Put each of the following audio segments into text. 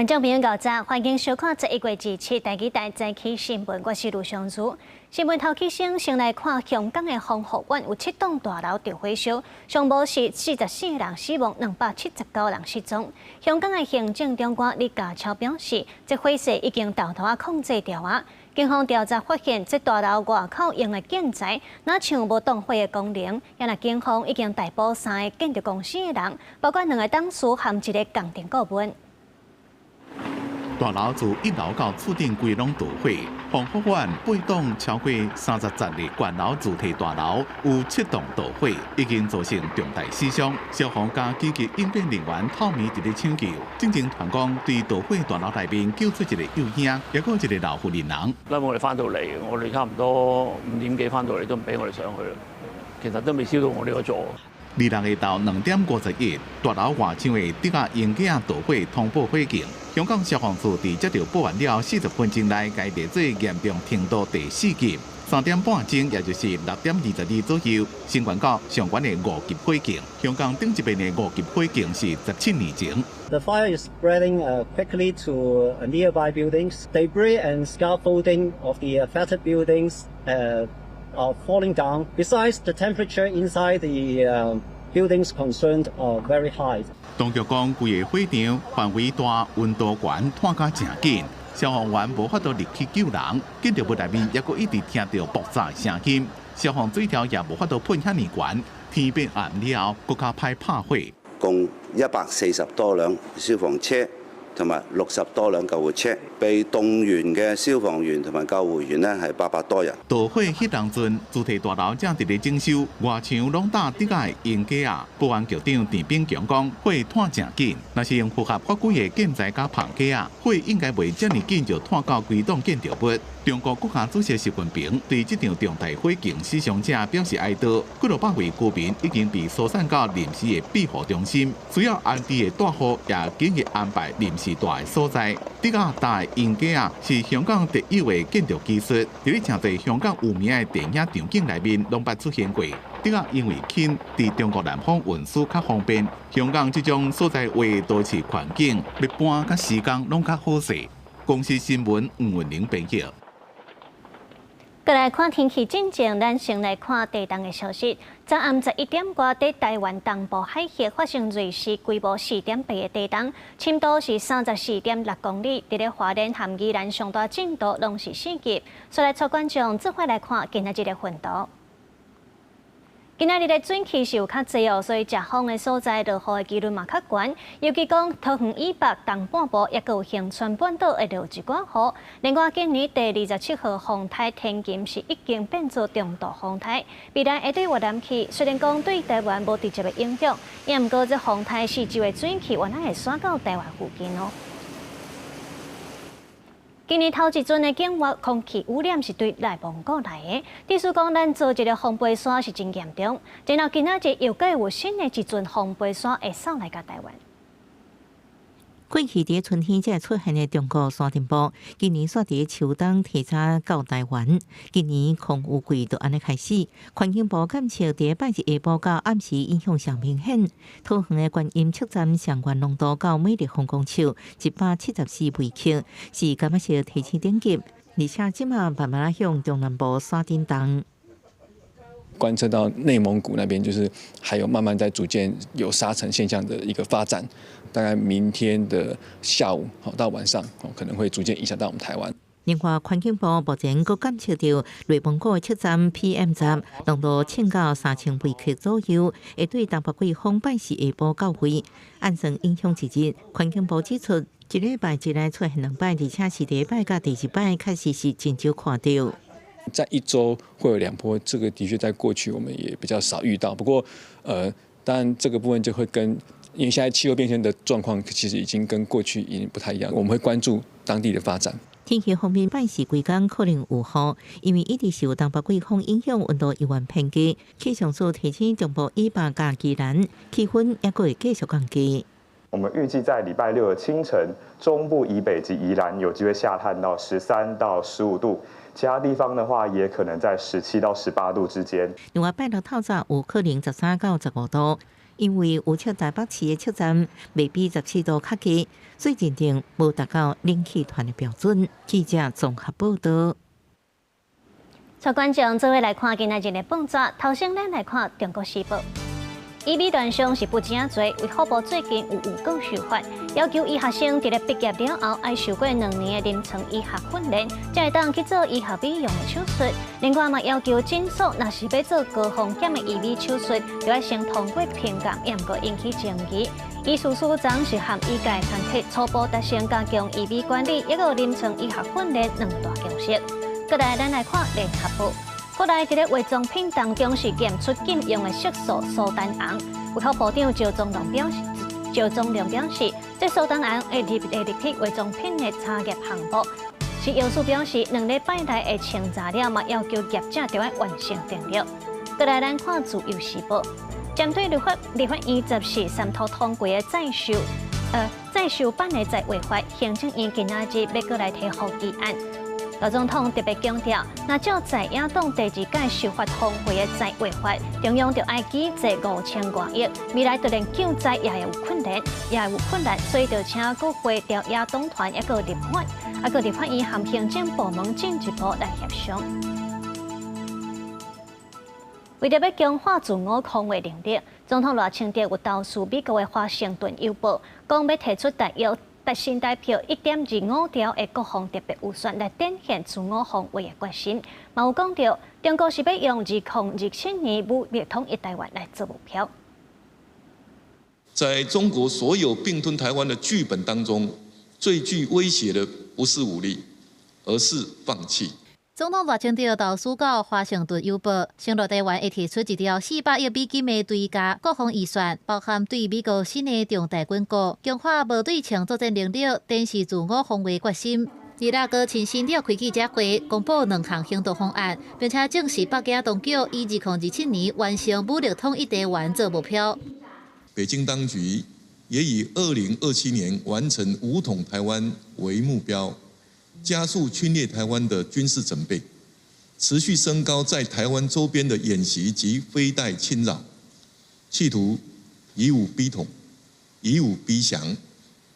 观众朋友早早，欢迎收看11月27日第2台早起新闻，我是卢尚珠。新闻头起先来看香港的丰和苑有7栋大楼着火烧，上无是44人死亡，279人失踪。香港的行政长官李家超表示，这火势已经到头控制掉啊。警方调查发现，这大楼外口用的建材，哪像无动火的功能。也那警方已经逮捕3个建筑公司的人，包括2个董事和1个工程顾问。 大楼自1楼到厝顶规拢着火，丰和苑8栋超过30层的高楼主体大楼有7栋着火，已经造成重大死伤。消防加紧急应变人员透暝伫咧抢救，警情团工对着火大樓內面救出一個幼嬰，也有一個老婦人。因為我哋翻到嚟，我哋差唔多5點幾翻到嚟都唔俾我哋上去啦。其實都未燒到我呢個座。 26日到2點51，大樓外牆的竹仔硬架着火通報火警。香港消防處在接到報案了40分鐘內，該列做嚴重程度第4級。3點半鐘，也就是6點22左右，升懸到上懸的5級火警。香港頂一遍的5級火警是17年前。 The fire is spreading quickly to nearby buildings. Debris and scaffolding of the affected buildings are falling down. Besides, the temperature inside the buildings concerned are very high. 當局講，規個火場範圍大、溫度高，炭甲正緊，消防員無法度立去救人，建築物內面也閣一直聽到爆炸聲音，消防水條也無法度噴遐尼懸，天變暗了，更加歹拍火。共140多輛消防車同埋60多輛救護車，被動員嘅消防員同埋救護員呢係800多人。大火迄當陣，主體大樓正佇咧整修，外牆攏打竹仔硬架啊。保安局長田炳強講，火炭正緊，若是用符合法規的建材甲棚架啊，火應該袂遮爾緊就炭到規棟建築物。中國國家主席習近平對這場重大火警死傷者表示哀悼，幾多百位居民已經被疏散到臨時的庇護中心，需要安置的大戶也緊急安排臨時大的所在。竹仔大硬架是香港特有的建築技術，喺咧誠濟香港有名的電影場景內面攏捌出現過。竹仔因為輕，佇中國南方運輸較方便，香港這種所在為都市環境，要搬甲時間攏較好勢。公司新聞吳文玲報道。 再来看天气進前，咱先來看地震的消息。昨暗11點多，在台灣東部海峽發生瑞士規模4.8的地震，深度是34.6公里。伫咧花蓮和宜蘭上大震度攏是4級。所來帶觀眾做伙來看今仔日的雲圖。今仔日的水氣是有較濟哦，所以食風的所在落雨的幾率嘛較懸。尤其講桃園以北東半部，也有恆春半島會落一寡雨。另外，今年第27號風颱天金是已經變做中度風颱，未來會對越南去，雖然講對台灣無直接的影響，也毋過這風颱四周的水氣原來會刷到台灣附近哦。 今年頭一陣的境外空氣污染是對內蒙古來的，意思講咱做一個風背山是真嚴重。然後今仔日又計有新的一陣風背山會掃來到台灣。過去伫春天才出現的中國沙塵暴，今年煞伫秋冬提早到台灣。今年空污季就安尼開始，環境部監測伫拜日下晡到暗時影響上明顯。桃園的觀音測站上懸濃度到每立方公尺174微克，是感覺是提前等級，而且即馬慢慢向中南部刷頂動。 觀測到內蒙古那邊，就是還有慢慢在逐漸有沙塵現象的一個發展，大概明天的下午到晚上，可能會逐漸影響到我們台灣。另外，環境部目前閣監測到內蒙古測站 PM10濃度升到3000微克左右，會對東北季風拜時下晡到位，按算影響一日。環境部指出，一禮拜之內出現2擺，而且是第一擺甲第二擺確實是真少看到。 在一周會有2波，這個的確在過去我們也比較少遇到。不過，當然這個部分就會跟，因為現在氣候變遷的狀況其實已經跟過去已經不太一樣，我們會關注當地的發展。天氣方面，拜時規天可能有雨，因為一直受東北季風影響，溫度依然偏低。氣象署提醒中部以北甲宜蘭氣溫也會繼續降低。我們預計在禮拜6的清晨，中部以北及宜蘭有機會下探到13到15度。 其他地方的話，也可能在17到18度之間。另外，拜六透早有可能13到15度，因为有测台北市的测站未比14度较低，所以认定无达到冷气团的标准。记者综合报道。各位观众，做伙来看今仔日的报纸。头先咱来看《中国时报》。EV 断伤是不正多，卫福部最近有讲修法，要求医学生伫咧毕业了后，爱受过2年的临床医学训练，才会当去做医学美容的手术。另外嘛，要求诊所若是要做高风险的 EV 手术，就要先通过评鉴，也毋过引起争议。医事署长是和医界团体初步达成加强 EV 管理，一个临床医学训练2大共识。过来，咱来看《联合报》。国内伫咧化妆品当中是检出禁用的色素苏丹红。卫福部长赵宗良表示，这苏丹红会入去化妆品的查验项目。是药师表示，2礼拜内的清查了嘛，要求业者就要完成登录。过来，咱看《自由时报》，针对立法院10时3读通过的再修版的再违法，行政院今仔日要过来提复议案。老总统特别强调，若照在野党第2届修法通过的再违法，中央就要举债5000多亿，未来就连救灾也有困难，所以就请各会调野党团一个立法院和行政部门进一步来协商。为着要强化自我防卫能力，总统赖清德有投诉美国的华盛顿邮报，讲要提出大约新台币1.25兆的国防特别预算来展现自我防卫的决心。嘛有讲到，中国是要用2027年武力统一台湾来做目标。在中国所有并吞台湾的剧本当中，最具威胁的不是武力，而是放弃。总统赖清德投诉到华盛顿邮报，承诺台湾会提出一条400亿美金的追加国防预算，包含对美国新的重大军购、强化无对称作战能力，展示自我防卫决心。李大哥亲身了开记者会，公布2项行动方案，并且证实北京当局以2027年完成武力统一台湾做目标。北京当局也以2027年完成武统台湾为目标。加速侵略台湾的军事准备，持续升高在台湾周边的演习及飞弹侵扰，企图以武逼统、以武逼降，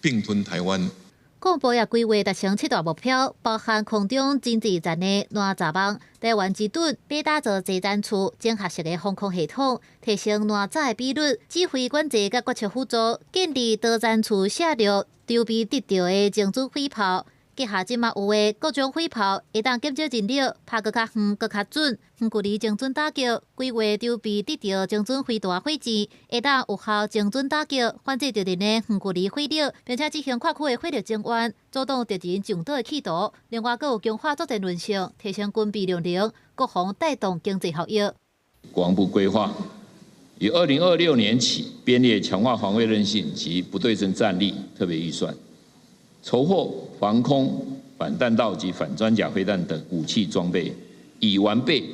并吞台湾。国防部也规划达成7大目标，包含空中经济战的烂查网、台湾之盾、被打造作战处、整合式的防空系统、提升烂炸的比率、指挥管制甲决策辅助、建立作战处射入丢避得到的精准火炮。结合即马有的各种火炮，会当减少人力，拍搁较远、搁较准，远距离精准打击，规划丢避得到精准飞弹火箭，会当有效精准打击，反制敌人的远距离火力，并且执行跨区的火力增援，阻挡敌人上岛的企图。另外，搁有强化作战韧性，提升军备力量，国防带动经济效益。国防部规划，于2026年起编列强化防卫韧性及不对称战力特别预算。筹获防空、反弹道及反装甲飞弹等武器装备，以完备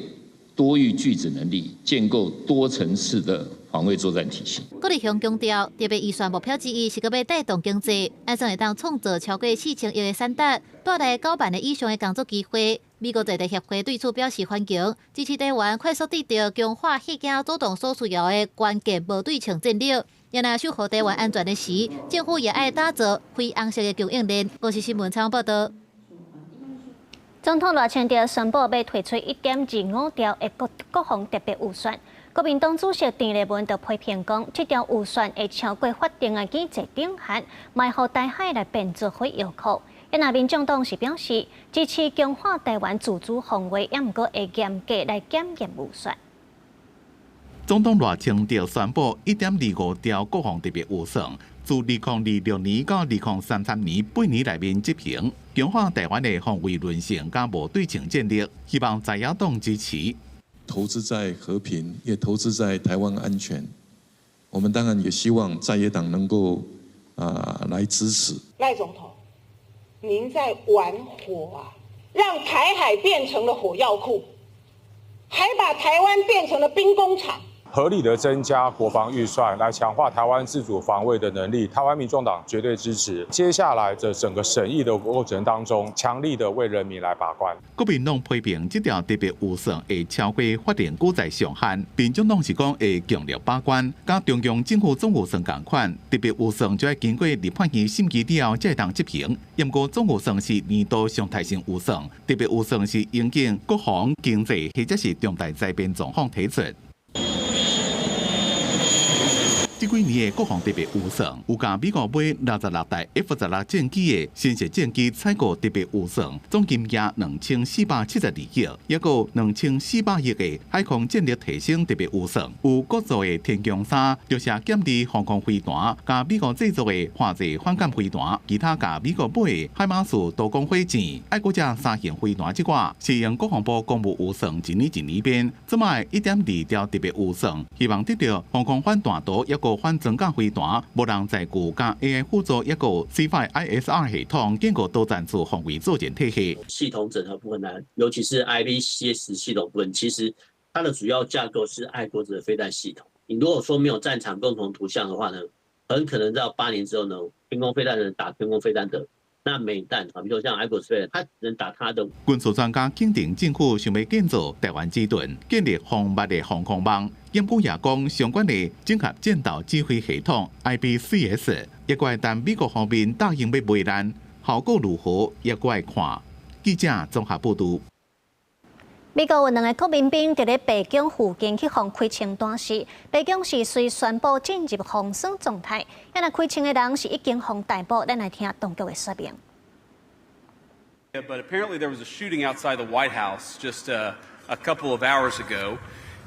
多域拒止能力，建构多层次的防卫作战体系。国立雄强调，特别预算目标之一是要带动经济，安怎会当创造超过4000亿的产值，带来9万的以上的工作机会。美国在地协会对此表示欢迎，支持台湾快速得到强化迄件主动所需要的关键无对称战略。也若守护台湾安全的时，政府也爱打造非红色的供应链。国视新闻采访报道。总统赖清德宣布要推出1.25兆的国防特别预算。国民党主席郑丽文就批评讲，这条预算会超过法定的经济顶限，卖互台海来变做火药库。也若民众党是表示支持强化台湾自主防卫，也毋过会严格来检验预算。总统赖清德宣布1.25兆国防特别预算，自2026年到2033年8年内面执行，强化台湾的防卫韧性甲无对称战力，希望在野党支持。投资在和平，也投资在台湾安全。我们当然也希望在野党能够来支持。赖总统，您在玩火啊！让台海变成了火药库，还把台湾变成了兵工厂。合理的增加国防预算，来强化台湾自主防卫的能力。台湾民众党绝对支持。接下来的整个审议的过程当中，强力的为人民来把关。国民党批评这条特别预算会超过法定股债上限，民众党是讲会强力把关，甲中央政府总预算同款，特别预算就要经过立法院审议了才会当执行。不过总预算是年度常态性预算，特别预算是应景国防、经济或者是重大灾变状况提出。这几年的国防特别预算，有甲美国买66台 F-16战机的新式战机采购特别预算，总金额2472亿，也有2400亿的海空战力提升特别预算，有各组的天宫3著是减低航空飞弹，甲美国制作的化载反舰飞弹，其他甲美国买的海马斯多管火箭、爱国者3型飞弹之外，是用国防部公务预算一年变，这卖1.2条特别预算，希望得到航空反弹道也个反装甲飞弹、无人载具加 AI 辅助，一个 C5ISR 系统建构多战术防卫作战体系。系统整合部分呢，尤其是 IBCS 系统部分，其实它的主要架构是爱国者飞弹系统。你如果说没有战场共同图像的话呢，很可能到8年之后呢，天空飞弹的人打天空飞弹的。那美弹比如像爱国者飞弹，它只能打它的。军事专家肯定政府想要建造台湾之盾，建立防密的防空网。因普也讲，相关的整合战斗指挥系统 IBCS 也怪，但美国方面答应要买单，效果如何也怪看。记者综合报道。美国有2个国民兵伫咧白宫附近去互开枪弹死，白宫是随宣布进入封锁状态，因为开枪的人是已经互逮捕。咱来听当局的说明。But apparently there was a shooting outside the White House just a couple of hours ago,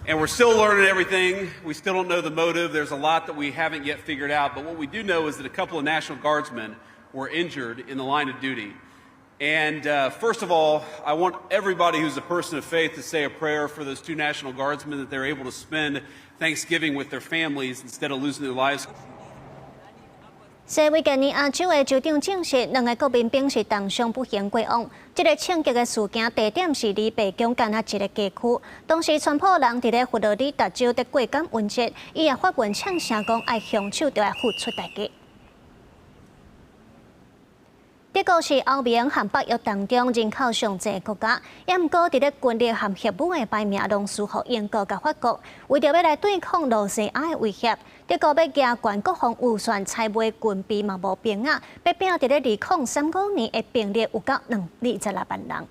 and we're still learning everything. We still don't know the motive. There's a lot that we haven't yet figured out. But what we do know is that a couple of National Guardsmen were injured in the line of duty. And first of all, I want everybody who's a person of faith to say a prayer for those 2 National Guardsmen that they're able to spend Thanksgiving with their families instead of losing their lives. 西维吉尼亚州的州长证实，2个国民兵是当伤不幸过往。这个枪击的事件地点是离白宫间啊一个街区。当时川普人伫咧佛罗里达州的过感恩节，伊也发文呛声讲，爱凶手就要付出代价。德国是欧盟和北约当中人口上济的国家，也毋过伫咧军力和核武的排名拢输予英国甲法国。为着要来对抗罗西亚的威胁，德国要加悬国防预算，采买军备嘛无变啊，要拼伫咧2035年的兵力有到226万人。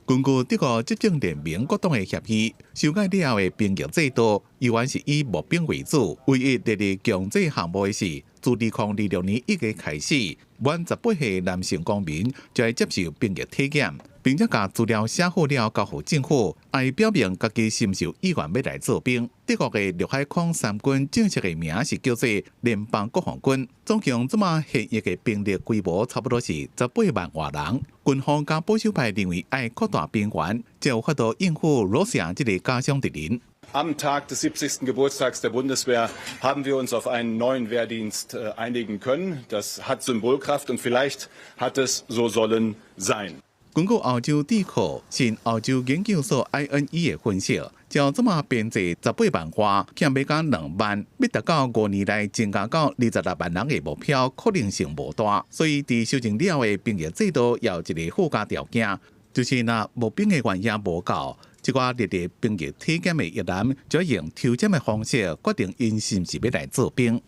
根据德国执政联盟各党的协议，修改了后的兵役制度，依然是以募兵为主。唯一列入强制项目的是，自2026年1月开始，满18岁男性公民就要接受兵役体检，并且把资料写好了交予政府，以表明家己是毋是有意愿要来做兵。德国的陆海空三军正式的名是叫做联邦国防军，总共这么现役的兵力规模差不多是18万外人。军方加保守派认为要扩大兵员，才有法度应付罗西亚这个家乡敌人。Am Tag des 70. Geburtstags der Bundeswehr haben wir uns auf einen neuen Wehrdienst einigen können. Das hat Symbolkraft und vielleicht hat es so sollen sein. 根据欧洲智库新欧洲研究所 INE 的分析，照这么编制18万外，欠要到2万，要达到5年内增加到26万人的目标，可能性无大。所以，伫修正了的兵役制度要有一个附加条件，就是若募兵的原因无够。这个列入兵役体检的一栏，就要用抽签的方式决定因是毋是要来做兵。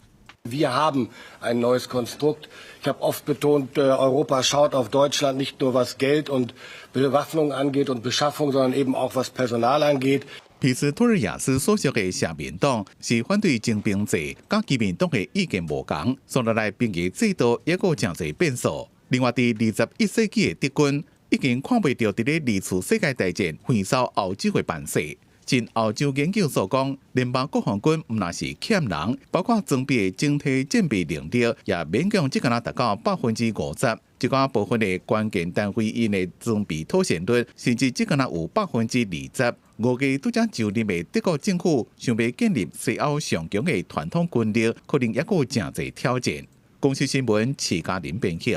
Wir haben ein neues Konstrukt. Ich habe oft betont, Europa schaut auf Deutschland nicht nur was Geld und Bewaffnung angeht und Beschaffung, sondern eben auch was Personal angeht. 皮斯托尔亚斯所属的社民党是反对征兵制，甲基民党的意见无同，所以来兵役制度也有真侪变数。另外，伫21世纪的德军已经看袂到伫咧二次世界大战横扫欧洲的范式。新欧洲研究所讲，联邦国防军毋那是欠人，包括装备的整体战备能力也勉强只敢达到50%。一寡部分的关键单位因的装备妥善率，甚至只敢有20%。5月拄则就任的德国政府想要建立西欧上强的传统军力，可能也有真侪挑战。公司新闻，齐家林编辑。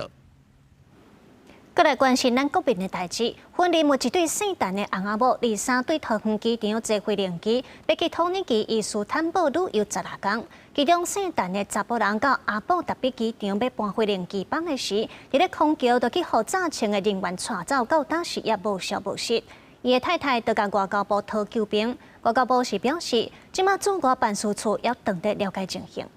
过来关心咱国民的代志，婚礼有一对圣诞的翁仔某，23对桃园机场坐飞行机，要去土耳其伊斯坦布尔旅游16天。其中圣诞的查甫人到阿布达比机场要搬飞行机房的时，伫咧空桥就去互早前的人员带走，到当时也无消无息。伊的太太就甲外交部讨救兵，外交部是表示，即马驻外办事处要等待了解情形。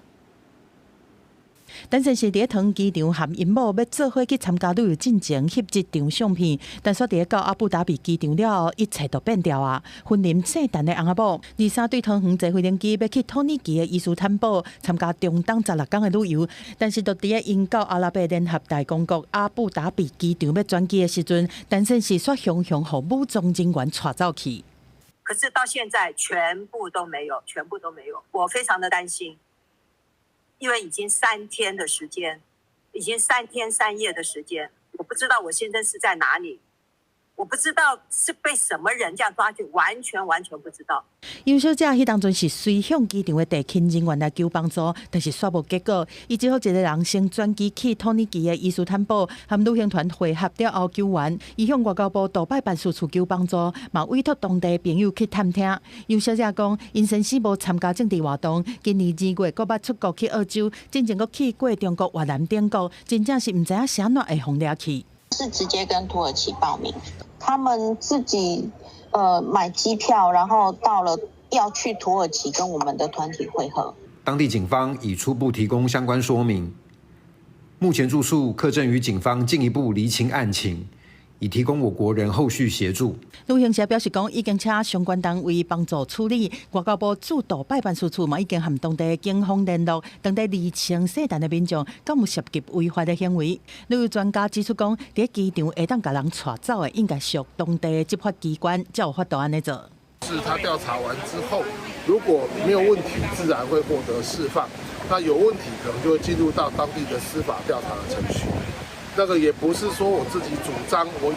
但是伫桃园机场和因某要做伙去参加旅游进前翕一张相片，但煞伫到阿布达比机场了后，一切都变掉啊！婚礼圣诞的翁仔某，23对桃园坐飞行机要去土耳其的伊斯坦布参加中东16天的旅游，但是就伫咧因到阿拉伯联合大公国阿布达比机场要转机的时阵，但是煞雄雄互武装人员带走去。可是到现在全部都没有，我非常的担心。因为已经3天的时间，已经3天3夜的时间，我不知道我先生是在哪里，我不知道是被什么人这样抓去，完全不知道。尤小姐迄当阵是随向机场的地勤人员来求帮助，但是煞无结果。伊只好一个人先转机去土耳其的伊斯坦布，和旅行团会合了后救援。伊向外交部杜拜办事处求帮助，嘛委托当地朋友去探听。尤小姐讲，因先生无参加政治活动，今年2月阁捌出国去澳洲，之前阁去过中国越南等国，真正是唔知影啥哪会互掠去。是直接跟土耳其报名，他们自己买机票，然后到了要去土耳其跟我们的团体会合。当地警方已初步提供相关说明，目前住宿客正与警方进一步厘清案情，以提供我国人后续协助。旅行社表示讲，已经请相关单位帮助处理。外交部驻杜拜办事处嘛，已经和当地警方联络，当地厘清圣诞的民众敢有涉及违法的行为。旅游专家指出讲，伫机场会当甲人带走的，应该属当地的执法机关，才有法度安尼做。是他调查完之后，如果没有问题，自然会获得释放；那有问题，可能就会进入到当地的司法调查的程序。那个也不是说我自己主张我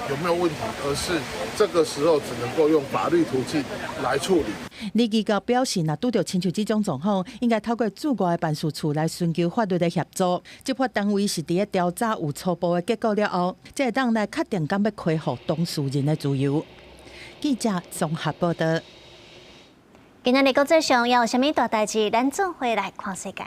有没有问题，而是这个时候只能够用法律途径来处理。李基高表示，若拄到亲像这种状况，应该透过驻外的办事处来寻求法律的协助。执法单位是伫咧调查有初步的结果了后，才会当来确定敢要开放当事人的自由。记者综合报道。今仔日国际上有啥物大代志？咱做伙来看世界。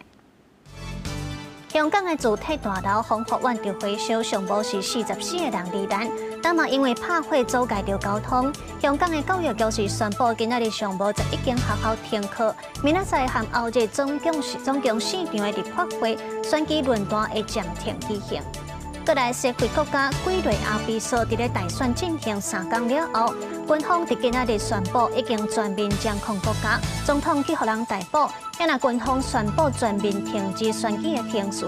香港的主体大楼防护院着回收上无是44个人罹难，但嘛因为拍火阻碍着交通。香港的教育局是宣布，今仔日上无11间学校停课，明仔载和后日总共4场的立法会选举论坛会暂停举行。过来，社会国家几类阿比索伫咧大选进行3天了后，军方伫今仔日宣布已经全面掌控国家，总统去互人逮捕。也那军方宣布全面停止选举的程序，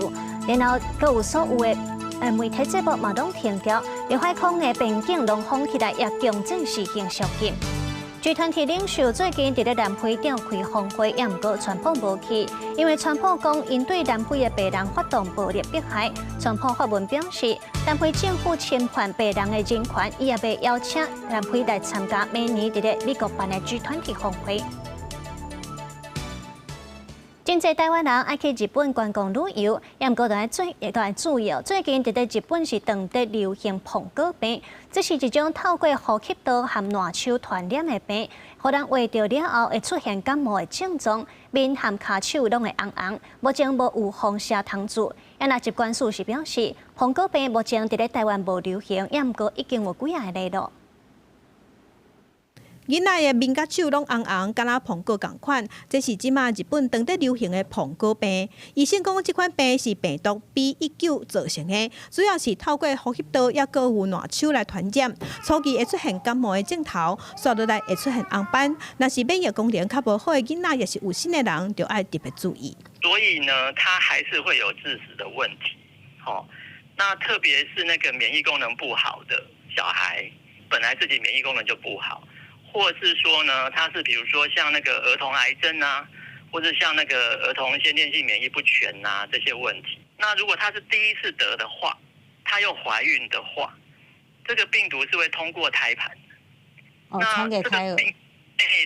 然后阁有所有的媒体节目嘛拢停掉，陆海空的边境拢封起来，也强制实行宵禁。G20 领袖最近伫咧南非召开峰会，也毋过川普无去，因为川普讲因对南非的白人发动暴力迫害。川普发文表示，南非政府侵犯白人的人权，伊也被邀请南非来参加明年伫咧美国办的G20峰会。真侪台湾人爱去日本观光旅游，也毋过来注意哦。最近伫咧日本是当地流行捧果病，这是一种透过呼吸道和烂手传染的病，互人患着了后会出现感冒的症状，面和骹手拢会红红。目前无有放射通治。也那疾管署是表示，捧果病目前伫咧台湾无流行，也毋过已经有几啊个例咯。囡仔的面甲手拢红红，敢若捧果同款，这是即马日本当地流行的捧果病。医生讲，这款病是病毒 B19 造成的，主要是透过呼吸道也个有烂手来传染。初期会出现感冒的症头，续落来会出现红斑。若是免疫功能较无好的囡仔，也是有心的人，就要特别注意。所以呢，它还是会有致死的问题。那特别是那个免疫功能不好的小孩，本来自己免疫功能就不好。或是说呢，它是比如说像那个儿童癌症啊，或者像那个儿童先天性免疫不全啊这些问题。那如果他是第一次得的话，他又怀孕的话，这个病毒是会通过胎盘。传给胎儿。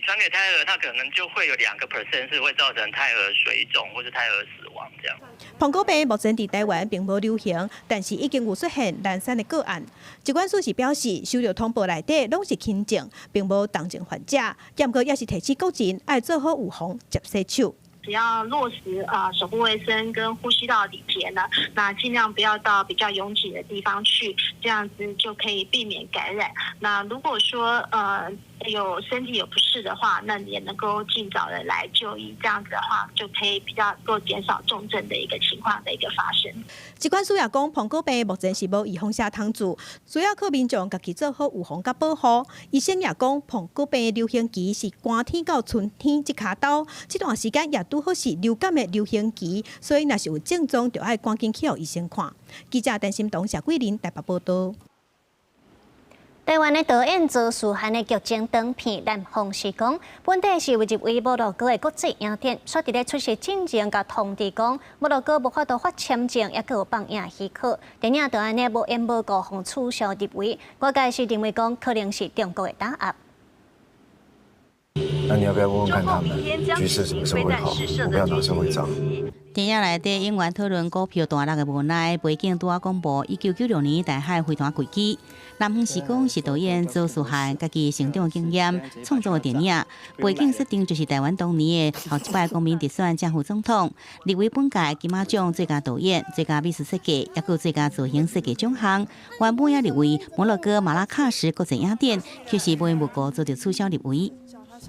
传给胎儿，它可能就会有2% 是会造成胎儿水肿或是胎儿死亡这样。膀胱病目前伫台湾并无流行，但是已经有出现零散的个案。疾管署是表示，收到通报内底拢是轻症，并无重症患者，不过也是提醒国人爱做好预防，接洗手。只要落实手部卫生跟呼吸道礼节呢，那尽量不要到比较拥挤的地方去，这样子就可以避免感染。那如果说有身体有不适的话，那也能够尽早的来就医，这样子的话就可以比较够减少重症的一个情况的一个发生。疾管署也讲，膀胱病目前是无预防性通治，主要靠民众家己做好预防甲保护。医生也讲，膀胱病的流行期是寒天到春天这卡刀，这段时间也拄好是流感的流行期，所以若是有症状，就要赶紧去互医生看。记者陈心彤、谢桂林台北报道。台湾的导演周树汉的剧情短片《南方时光》，本地是为入围摩洛哥的国际影展，所伫咧出席进前，甲通知讲，摩洛哥无法度发签证，也有放映许可。电影就安尼无缘无故互取消入围，我家是认为讲可能是中国的打压。那你要不要问问看他们局势什么时候会好？我不要拿社会账。电影内底演员讨论股票大落的无奈，背景拄啊公布1996年大海飞船危机。南方时光是导演周树汉家己成长经验创作的电影，背景设定就是台湾当年的后一摆国民直选正副总统，入围本届金马奖最佳导演、最佳美术设计，也有最佳造型设计奖项。原本也入围摩洛哥马拉喀什国际影展，却是无缘无故做着取消入围。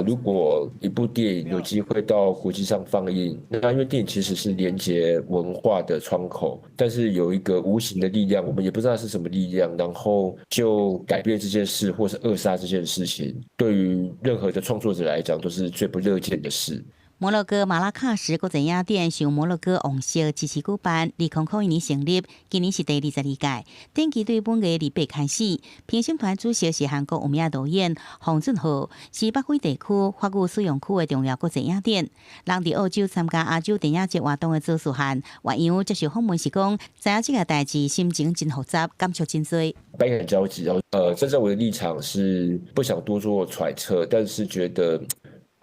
如果一部电影有机会到国际上放映，那因为电影其实是连接文化的窗口，但是有一个无形的力量，我们也不知道是什么力量，然后就改变这件事，或是扼杀这件事情，对于任何的创作者来讲，都是最不乐见的事。摩洛哥马拉喀什国际影展受摩洛哥王室支持举办，2001年成立，今年是第22届。展期对本月28开始，评审团主席是韩国有名导演洪俊浩，是北非地区法语使用区的重要国际影展。人伫澳洲参加亚洲电影节活动的周树汉，原样接受访问时讲，知影这个代志心情真复杂，感触真多。百感交集，真正我的立场是不想多做揣测，但是觉得。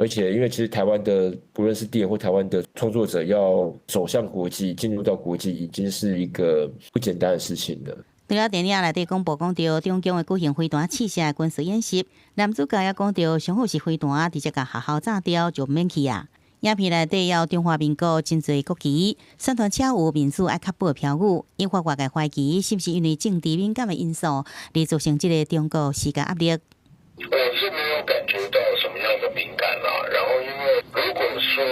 而且，因为其实台湾的不论是电影或台湾的创作者要走向国际、进入到国际，已经是一个不简单的事情了。除了电影内底公布讲到中共的举行飞弹试射的军事演习，男主角也讲到上好是飞弹直接甲学校炸掉就免去啊。影片内底有中华民国真侪国旗，宣传车有民主爱确保标语，引发外界怀疑是不是因为政治敏感的因素，而造成这个中国施加压力。我是没有感觉到什么样的敏感啦，然后因为如果说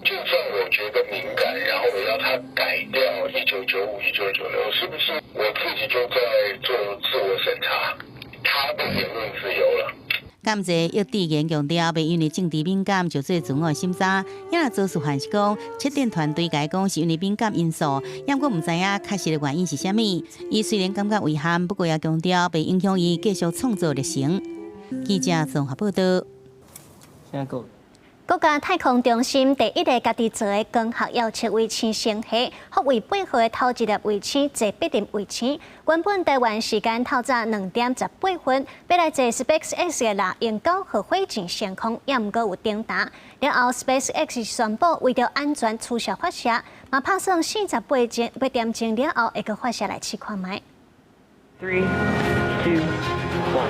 就算我觉得敏感，然后我要他改掉1995、1996，是不是我自己就在做自我审查？他的言论自由了。感谢叶志言强调，袂因为政治敏感就做自我审查。也若周树汉是讲，策展团队甲伊讲是因为敏感因素，也毋过毋知影确实的原因是啥物。伊虽然感觉遗憾，不过也强调袂影响伊继续创作热情。记者综合报道。现在够了。国家太空中心第一个家己做的光学遥测卫星星系，复为8号的头一粒卫星坐必定卫星。原本台湾时间透早2点18分，要来坐 SpaceX 的猎鹰9号火箭升空，也毋过有抵达。然后 SpaceX 宣布为了安全取消发射，嘛拍算48点钟了后会阁发射来试看卖。3, 2, 1。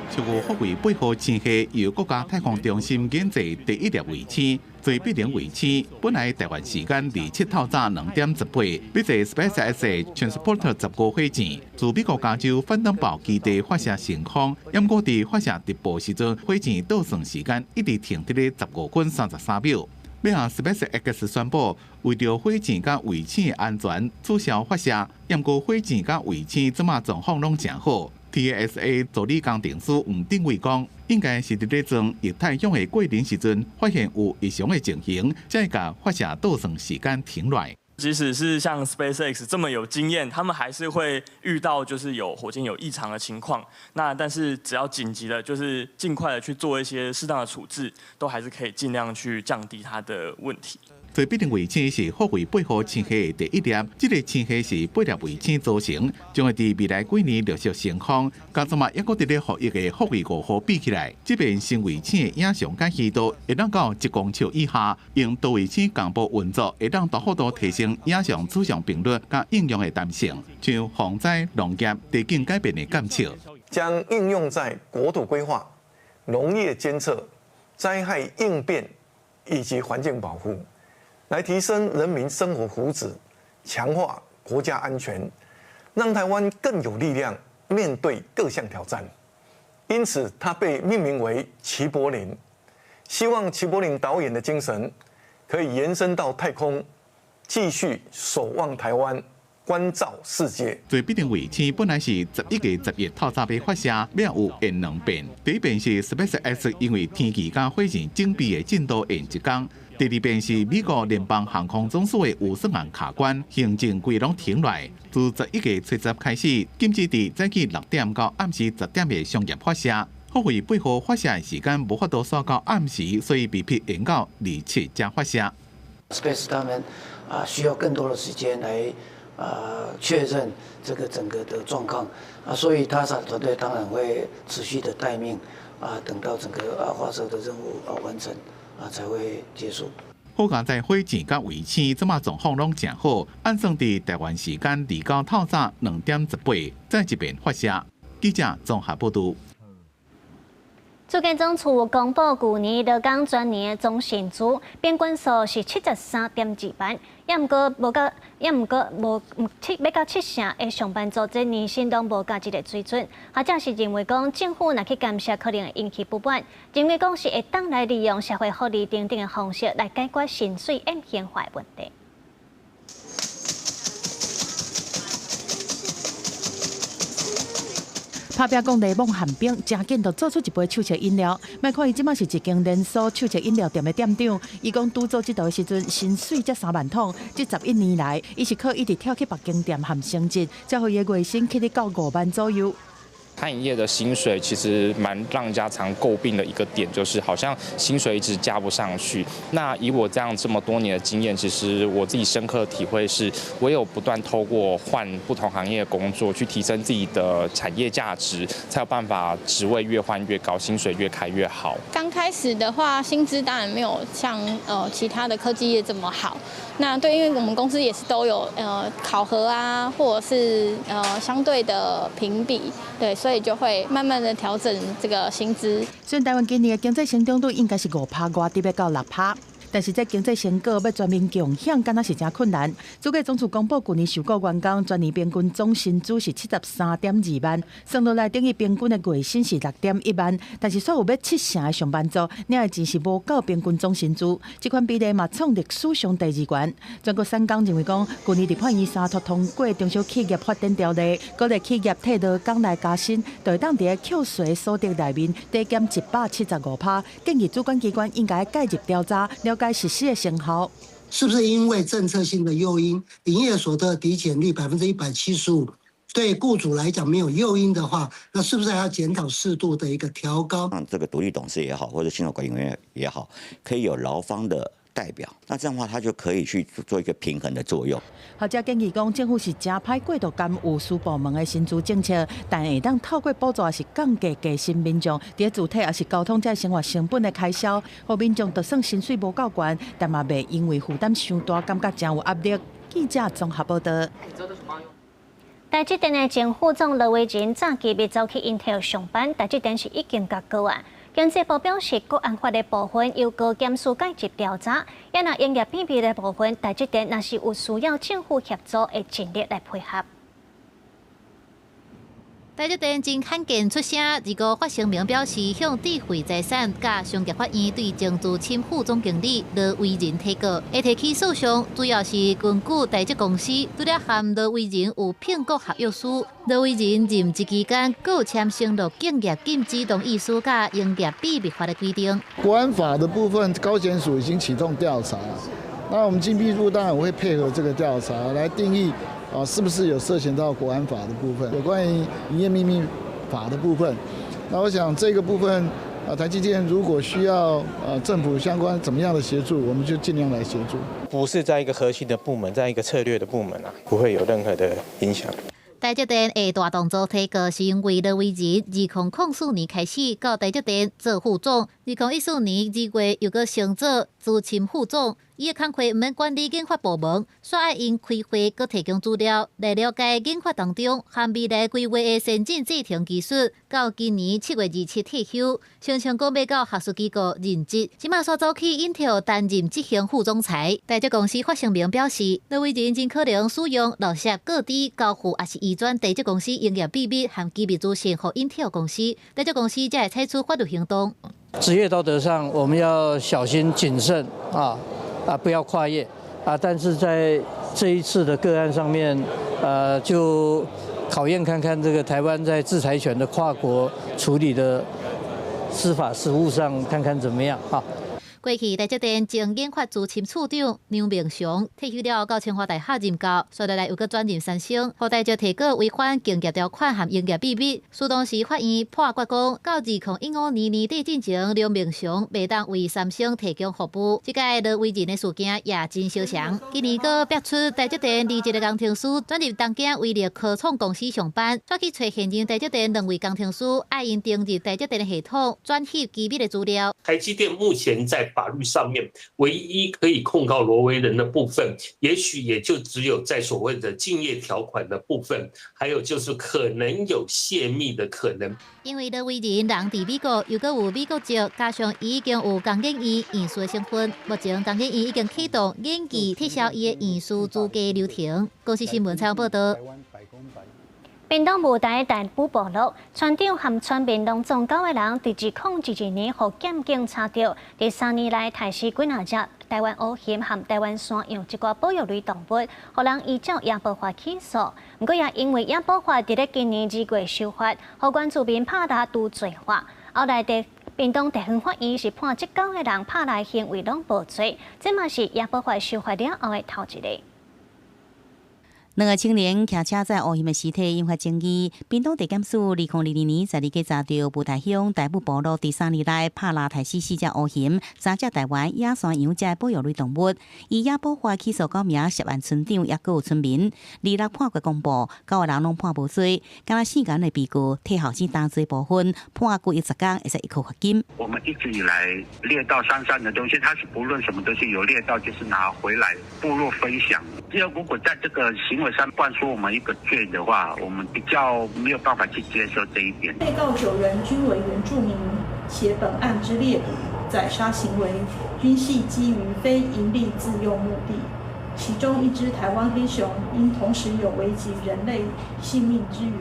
超过复为8号星系由国家太空中心研制第一粒卫星，坐必定卫星。本来台湾时间27透早2点18，要坐 SpaceX 的 Transporter 15火箭，自美国加州反登堡基地发射升空。不过伫发射直播时阵，火箭倒算时间一直停伫咧15分33秒。尾下 SpaceX 宣布，为着火箭甲卫星的安全，取消发射。不过火箭甲卫星即马状况拢正好。TASA 助理工程师吴定伟讲，应该是伫咧装液态氧的过程时阵，发现有异常的情形，才会甲发射倒算时间停落来。即使是像 SpaceX 这么有经验，他们还是会遇到就是有火箭有异常的情况。那但是只要紧急的，就是尽快的去做一些适当的处置，都还是可以尽量去降低它的问题。最必定卫星是福卫背后青虾的第一粒，这个青虾是8粒卫星组成，将会伫未来几年陆续升空。加上嘛，抑阁伫咧服役的福卫5号比起来，这边新卫星的影像解析度会当到1公尺以下，用多卫星同步运作，会当大幅度提升影像取像频率甲应用的弹性，像防灾、农业、地景改变的感测，将应用在国土规划、农业监测、灾害应变以及环境保护。来提升人民生活福祉，强化国家安全，让台湾更有力量面对各项挑战。因此，它被命名为齐柏林。希望齐柏林导演的精神可以延伸到太空，继续守望台湾，关照世界。最必定卫星本来是11月10日透早被发射，要有演2遍。第一遍是 SpaceX 因为天气甲火箭整备的进度延1天。第二遍是美国联邦航空总署的有算案卡关，行政规拢停落来。自11月7日开始，禁止伫早起6点到暗时10点的商业发射。福卫8号发射的时间无法度刷到暗时，所以被迫延到27才发射。Space 他们需要更多的时间来确认这个整个的状况所以他团队当然会持续的待命等到整个发射的任务完成才会结束。好佳在火箭甲卫星这马状况拢正好，按算伫台湾时间29透早2点18再一遍发射。记者综合报道。主计总处公布去年劳工全年的总薪资平均数是73.2万，也毋过要到7成的上班族，这年薪拢无甲这个水准。或者是认为讲政府若去监视，可能会引起不满。认为讲是会当来利用社会福利等等的方式来解决薪水延偏化的问题。拍拼讲内蒙寒冰，真紧就做出一杯手摇饮料。莫看伊即马是一间连锁手摇饮料店的店长，伊讲拄做即道的时阵，薪水才3万桶。这11年来，伊是靠一直跳去别间店含升职，才互伊的月薪起得到5万左右。餐饮业的薪水其实蛮让人家常诟病的一个点，就是好像薪水一直加不上去。那以我这么多年的经验，其实我自己深刻的体会是，唯有不断透过换不同行业的工作，去提升自己的产业价值，才有办法职位越换越高，薪水越开越好。刚开始的话，薪资当然没有像其他的科技业这么好。那对，因为我们公司也是都有考核啊，或者是相对的评比，对。所以就会慢慢的调整这个薪资。虽然台湾今年的经济成长率应该是5%外，跌到6%。但是这经济成果要全面共享，敢若是真困难。主计总处公布，去年受雇员工全年平均总薪资是73.2万，算落来等于平均的月薪是6.1万。但是，煞有要7成的上班族，领的钱是无够平均总薪资，这款比例嘛创历史上第2悬。全国3工认为讲，去年立法院3读通过中小企业发展条例，鼓励企业替劳工来加薪，就会当伫个扣税所得内面低减175%。建议主管机关应该介入调查，了解实施的成效。是不是因为政策性的诱因，营业所得抵减率175%，对雇主来讲没有诱因的话，那是不是还要检讨适度的一个调高？让这个独立董事也好，或者信托管理委员也好，可以有劳方的代表，那这样的话，他就可以去做一个平衡的作用。学者建议讲，政府是真歹过度干预私部门的薪资政策，但会当透过补助是降低基薪民众伫主体也是交通这生活成本的开销，互民众就算薪水无够悬，但嘛袂因为负担伤大，感觉真有压力。记者综合报道。台积电的前副总罗维仁早期要走去 Intel 上班，台积电是已经甲告案。经济部表示，国安法的部分由高检署介入调查，也若营业秘密的部分，台积电若是有需要政府协助，会尽力来配合。台积电真罕见出声，如果发声明表示向智慧财产甲商业法院对郑资深副总经理罗维仁提告，会提起诉讼，主要是根据台积公司除了和罗维仁有聘雇合约书，罗维仁任职期间还有签承诺竞业禁止同意书甲营业秘密法的规定。国安法的部分，高检署已经启动调查，那我们经济部当然会配合这个调查来定义。是不是有涉嫌到国安法的部分？有关于营业秘密法的部分，那我想这个部分，台积电如果需要政府相关怎么样的协助，我们就尽量来协助。不是在一个核心的部门，在一个策略的部门啊，不会有任何的影响。台积电的大动作提高是因为刘伟仁2004年开始到台积电做副总，2014年2月又搁升做资深副总。伊的工作毋免管理研发部门，煞爱因开会搁提供资料来了解研发当中含未来规划的先进制程技术。到今年7月27退休，声称讲要到学术机构任职，即马煞走去 Intel 担任执行副总裁。台积公司发声明表示，刘伟仁真可能使用漏泄个资交付，也是移转台积公司营业秘密和机密资讯给 Intel 公司。台积公司才会采取法律行动。职业道德上，我们要小心谨慎不要跨越但是在这一次的个案上面，就考验看看这个台湾在制裁权的跨国处理的司法实务上，看看怎么样啊。过去台积电前研发资深处长梁明雄退休了，到清华大学任教，接下来又搁转任三星，后台就提告违反竞业条款和营业秘密。苏当时法院判决讲，到2015年年底进前，梁明雄未当为三星提供服务。这个刘伟仁的事件也真相长。今年搁逼出台积电21个工程师转入东京威力科创公司上班，再去找现任台积电2位工程师，爱因登入台积电的系统，转翕机密的资料。台积电目前在法律上面唯一可以控告罗维仁的部分，也许也就只有在所谓的竞业条款的部分，还有就是可能有泄密的可能。因为刘伟仁人伫美国，又搁有美国籍，加上伊已经有工研院验书的身份，目前工研院已经启动研技撤销伊的验书资格流程。公司新闻采访报道。屏东雾台大埔部落船长和全面拢总9个人，伫2011年互检警查到，伫3年来抬死几若只台湾乌熊和台湾山羊一寡保育类动物，互人依照野保法起诉。不过也因为野保法伫咧今年2月修法，互原住民拍打拄罪化，后来屏东地方法院是判这9个人拍打行为拢无罪，这嘛是野保法修法了后的头一个。2个青年骑车载乌熊的尸体引发争议。屏东地检署2002年12月查到雾台乡大埔部落第3年来拍拉抬死4只乌熊、3只台湾野山羊这保育类动物，以野保法起诉9名涉案村长，也有村民。26判决公布，9个人拢判无罪，敢若4个人的被告替后生担罪部分，判拘役10天，会使1颗罚金。我们一直以来猎到山上的东西，它是不论什么东西有猎到，就是拿回来部落分享。只有如果在这个行为上灌输我们一个罪的话，我们比较没有办法去接受这一点。被告9人均为原住民，且本案之猎捕、宰杀行为均系基于非营利自用目的。其中1只台湾黑熊因同时有危及人类性命之余，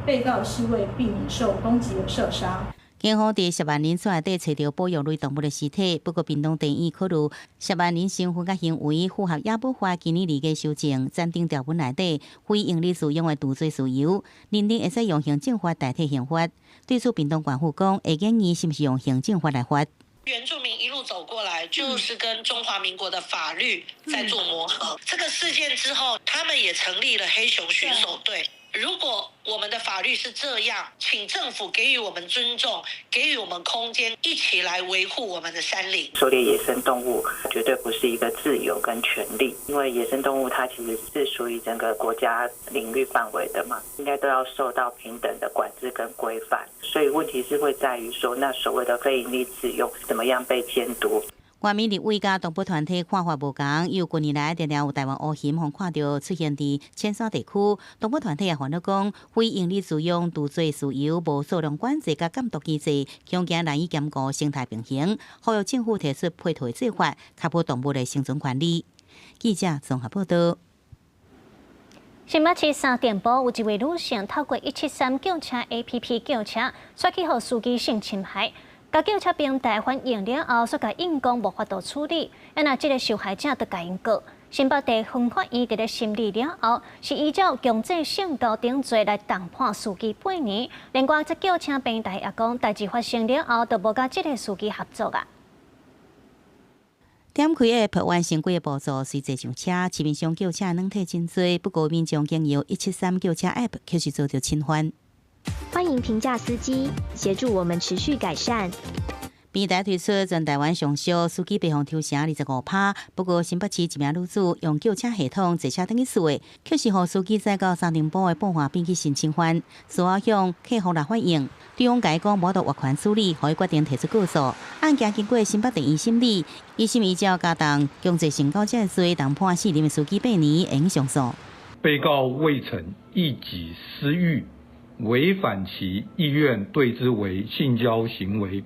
被告是为避免受攻击而射杀。警方伫涉案人所内底找到保育类动物的尸体，不过屏东地院考虑涉案人身份甲行为符合野保法今年2月修正暂定条文内底非营利使用的除罪事由，认定会使用行政法代替刑法。对此，屏东管府讲会建议是不是用行政法来罚。原住民一路走过来，就是跟中华民国的法律在做磨合。这个事件之后，他们也成立了黑熊巡守队。如果我们的法律是这样，请政府给予我们尊重，给予我们空间，一起来维护我们的山林。狩猎野生动物绝对不是一个自由跟权利，因为野生动物它其实是属于整个国家领域范围的嘛，应该都要受到平等的管制跟规范。所以问题是会在于说，那所谓的非营利自用怎么样被监督？原民立委甲动物团体看法无同，有近年来常常有台湾乌熊互看到出现伫浅山地区，动物团体也烦恼讲，非营利使用除罪事由无数量管制甲监督机制，恐惊难以兼顾生态平衡，呼吁政府提出配套做法，确保动物的生存权利。记者综合报道。新北市3店埔有一位女性透过173叫车 APP 叫车，刷起互司机性侵害。甲叫车平台反映了后，所甲因讲无法度处理，那这个受害者就甲因告。新北地方法院伫咧审理了后，是依照强制性交等罪来重判司机8年。另外，这叫车平台也讲，代志发生了后，就无甲这个司机合作啊。点开 App 完成几个步骤，随即上车，市面上叫车软体真多，不过民众经由173叫车 App 却是遭到侵犯。欢迎评价司机，协助我们持续改善。平台推出全台湾上小司机排放抽成25%，不过新北市一名女子用叫车系统坐车等于数的，却是予司机载到沙丁堡的爆发变去性侵犯，事后向客户来反映，对方甲伊讲无得斡权处理，予伊决定提出告诉。案件经过新北地院审理，一审依照加重强制性交这罪，当判4年的司机8年，会用上诉。被告未曾一己私欲，违反其意愿对之为性交行为，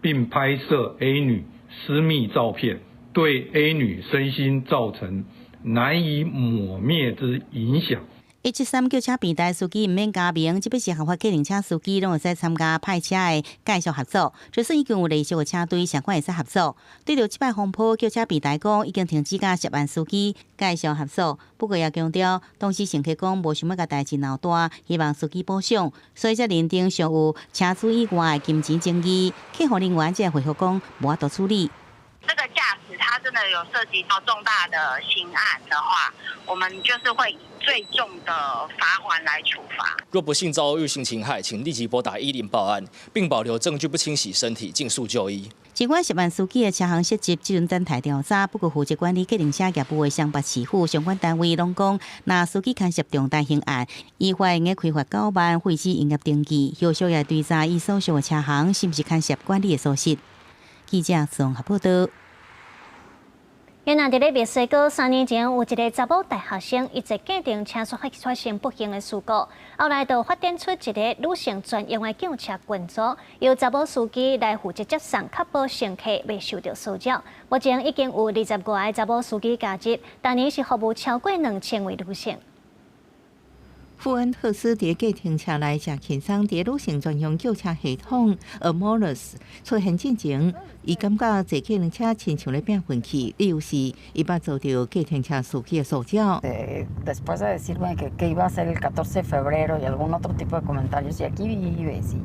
并拍摄 A 女私密照片，对 A 女身心造成难以抹灭之影响。173叫车平台司机唔免加名，即便是合法计程车司机，拢会使参加派车的介绍合作。就算已经有类似的车队，相关会使合作。对着即摆风波，叫车平台讲已经停止甲10万司机介绍合作，不过也强调当时乘客讲无想要甲代志闹大，希望司机补偿，所以才认定尚有车主以外的金钱争议。客服人员才回复讲无法度处理。这个驾驶他真的有涉及到重大的刑案的话，我们就是会以最重的罚锾来处罚。若不幸遭遇性侵害，请立即拨打10报案，并保留证据不清洗身体，尽速就医。尽管10万司机的车行涉及即轮等待调查，不过负责管理计程车业务的商办市府相关单位拢讲，若司机牵涉重大刑案，依法应该开罚9万，废止营业登记，后续也追查伊所属的车行是不是牵涉管理的疏失。记者综合报道。原来伫咧墨西哥3年前，有一个查某大学生一直鉴定车发生不幸的事故，后来就发展出一个女性专用的救车群组，由查某司机来负责接送，确保乘客未受到骚扰。目前已经有20多个查某司机加入，当年是服务超过2000位女性。富恩特斯伫计程车内食轻松，伫女性专用救车系统 Amorous 出现进前，伊感觉坐计程车亲像咧变运气，理由是伊捌遭到计程车司机的骚扰。Después de decirme que iba a ser el 14 de febrero y algún otro tipo de comentarios, y aquí vives,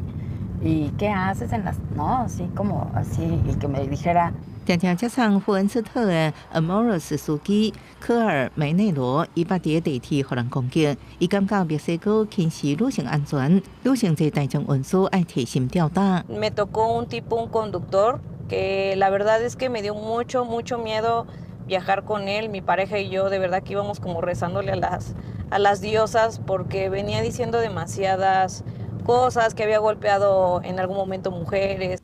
y qué haces en las, no, así como así, y que me dijera。常常接送富恩斯特的 Amorous 司机科尔梅内罗，伊捌伫地铁互人攻击，伊感觉墨西哥轻视女性安全，女性在大众运输爱提心吊胆。Me tocó un conductor que la verdad es que me dio mucho miedo viajar con él. Mi pareja y yo de verdad que íbamos como rezándole a las diosas porque venía diciendo demasiadas cosas que había golpeado en algún momento mujeres。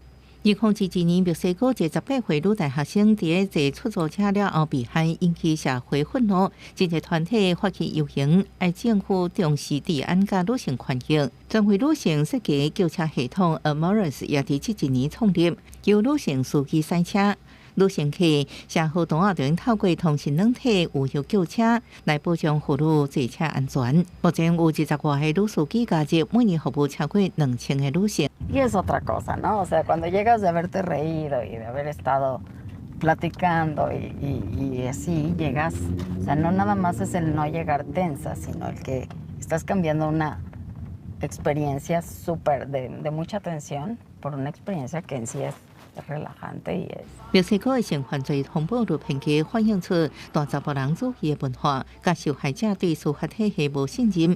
2011年，墨西哥一个18岁女大学生伫咧坐出租车了后被害，引起社会愤怒，真侪团体发起游行，要政府重视治安甲女性权益。专为女性设计救车系统 Amorous 也伫这1年创立，由女性司机赛车。女乘客社会同学就应透过通讯软体有效救车，来保障妇女坐车安全。目前有20多个女司机加入，每年服务超过2000个女性。Y es otra cosa, ¿no? O sea, cuando llegas de haberte reído y de haber estado platicando y así llegas, o sea, no nada más es el no llegar tensa, sino el que estás cambiando una experiencia súper de mucha tensión por una experiencia que en sí es relajante y es。墨西哥的性犯罪通报率评价反映出大查甫人主义的文化，甲受害者对司法体系无信任。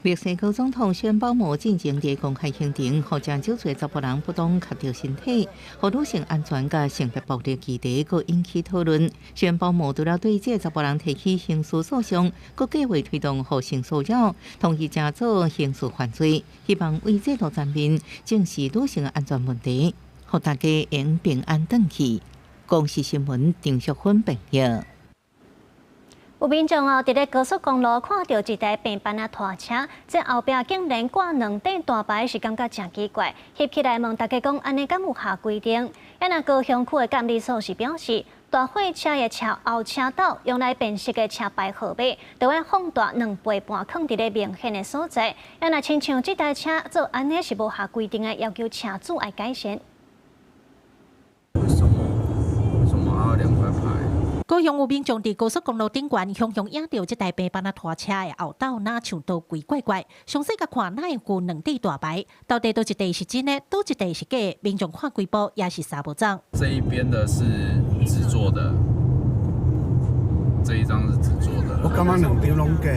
墨西哥总统宣保姆进行伫公开行程，或将少数查甫人不当磕着身体，互女性安全甲性别暴力议题，佫引起讨论。宣保姆除了对这查甫人提起刑事诉讼，佫计划推动互性骚扰，同时加做刑事犯罪，希望为制度层面正视女性安全问题。互大家用平安转去。公视新闻郑淑芬报道。有民众伫咧高速公路看到一台平板拖车，这后壁竟然挂2顶大牌，是感觉真奇怪。翕起来问大家讲，安尼敢有下规定？那高雄区的监理所是表示，大货车的车后车斗用来辨识的车牌号码，就要放大2倍半，放伫咧明显的所在。那亲像这台车做安尼是无下规定的，要求车主来改善。为什么还有2块牌？高雄有民众伫高速公路顶悬雄雄影到这台平板拖车的后斗，哪像都鬼怪怪。详细甲看，哪会有2块大牌？到底倒一块是真的，倒一块是假？民众看几部也是三不章。这一边的是纸做的，这一张是纸做的。我感觉2张拢假。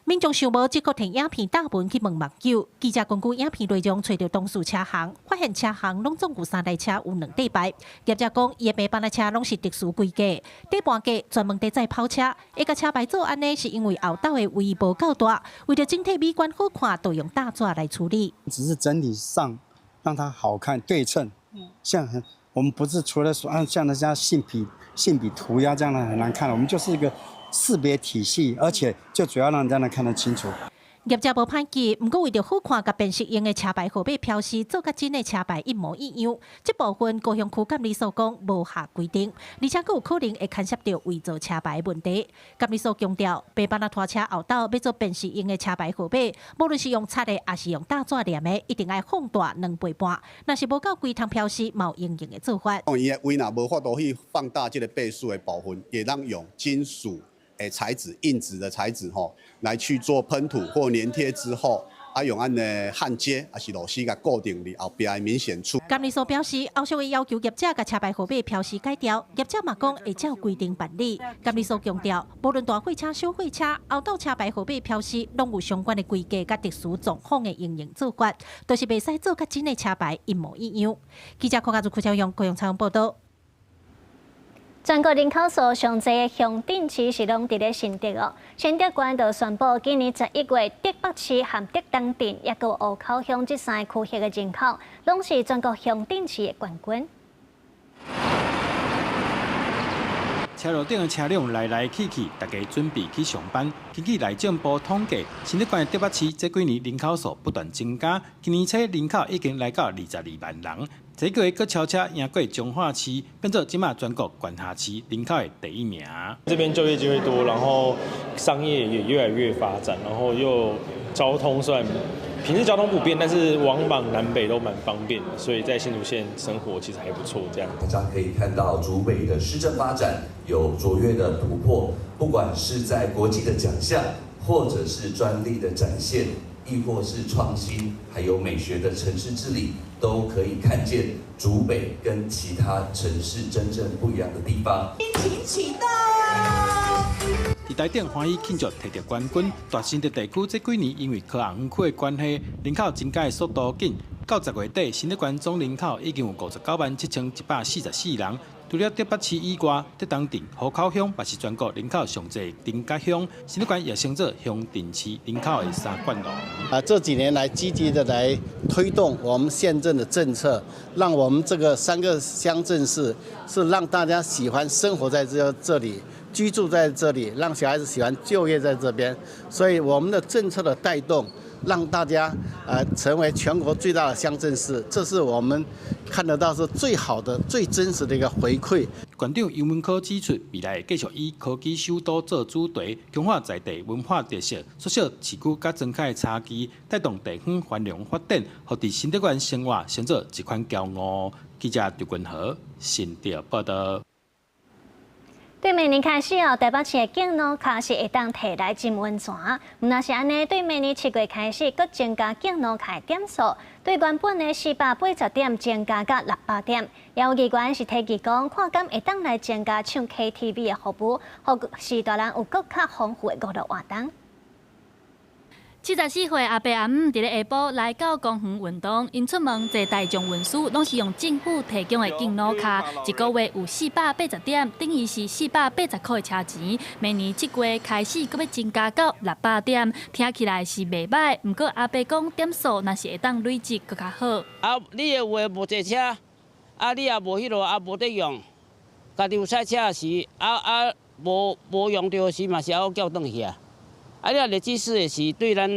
民民众想无即个摕影片大文去问网友，记者根据影片内容找到当事车行，发现车行拢总有3台车有2底牌。业者讲，伊的白班的车拢是特殊规格，底盘架专门在载跑车，伊甲车牌做安尼是因为后斗的位移无够大，为了整体美观好看，都用大纸来处理。只是整体上让它好看对称，像我们不是除了说像人家性笔涂鸦这样的很难看了，我们就是一个识别体系，而且就主要让人家能看得清楚。业者无歹记，不过为着好看，甲辨识用的车牌号码标示做甲真的车牌一模一样。这部分高雄区监理所讲无下规定，而且佫有可能会牵涉到伪造车牌的问题。监理所强调，白班拖车后斗要做辨识用的车牌号码，无论是用擦的，还是用大纸黏的，一定要放大2倍半。若是无够规通标示，冇应用的做法。伊的位若无法度去放大这个倍数的部分，也让用金属材质、硬质的材质来去做喷涂或粘贴之后，用按的焊接还是螺丝甲固定伫后壁的明显处。监理所表示，后续会要求业者甲车牌号码标示改掉，业者嘛讲会照规定办理。监理所强调，无论大货车、小货车，后斗车牌号码标示拢有相关的规格甲特殊状况的应用做法，都是袂使做甲真的车牌一模一样。记者柯家族超用高雄采访报道。全国人口数上济的乡镇市是拢伫咧新竹哦。新竹县就宣布，今年11月，竹北市和竹东镇，也有湖口乡这3个区域的人口，拢是全国乡镇市的冠军。车路顶的车辆来来去去，大家准备去上班。根据内政部统计，新竹县的竹北市这几年人口数不断增加，今年初人口已经来到22万人。这个月佫悄悄赢过彰化市，变做今嘛全国管辖市人口的第1名。这边就业机会多，然后商业也越来越发展，然后又交通虽然平时交通不便，但是往返南北都蛮方便的，所以在新竹县生活其实还不错。这样大家可以看到竹北的市政发展有卓越的突破，不管是在国际的奖项，或者是专利的展现，亦或是创新，还有美学的城市治理，都可以看见竹北跟其他城市真正不一样的地方。请启动。伫台顶欢喜庆祝摕到冠军，大新竹地区这几年因为科学园区的关系，人口增加的速度紧。到10月底，新竹县总人口已经有597144人。除了竹北市以外，竹东镇、湖口乡也是全国人口上济丁家乡。新竹县也升做乡镇市人口的3冠王。这几年来积极的来推动我们县政的政策，让我们这个3个乡镇市是让大家喜欢生活在这里。居住在这里，让小孩子喜欢就业在这边，所以我们的政策的带动，让大家成为全国最大的乡镇市，这是我们看得到是最好的、最真实的一个回馈。县长尤文科指出，未来会继续以科技首都做主题，强化在地文化特色，缩小市区甲庄脚的差距，带动地方繁荣发展，互伫新竹县生活成做一款骄傲。记者刘君和新竹报道。对明年开始哦，台北市的敬老卡是会当摕来浸温泉。若是安尼，对明年7月开始，搁增加敬老卡的点数，对原本的480点增加到600点。也有议员是提议讲，看敢会当来增加唱 KTV 的服务，互时大人有搁较丰富的娱乐活动。74岁阿伯阿姆伫咧下晡来到公园运动，因出门坐大众运输，拢是用政府提供的敬老卡，一个月有480点，等于是480块的车钱。明年7月开始，搁要增加到600点，听起来是袂歹。不过阿伯讲点数若是会当累积搁较好。你的话无坐车，你也无迄落，无得用，家己有赛车时，无用到时嘛是要叫转去啊。你若日子使的是对咱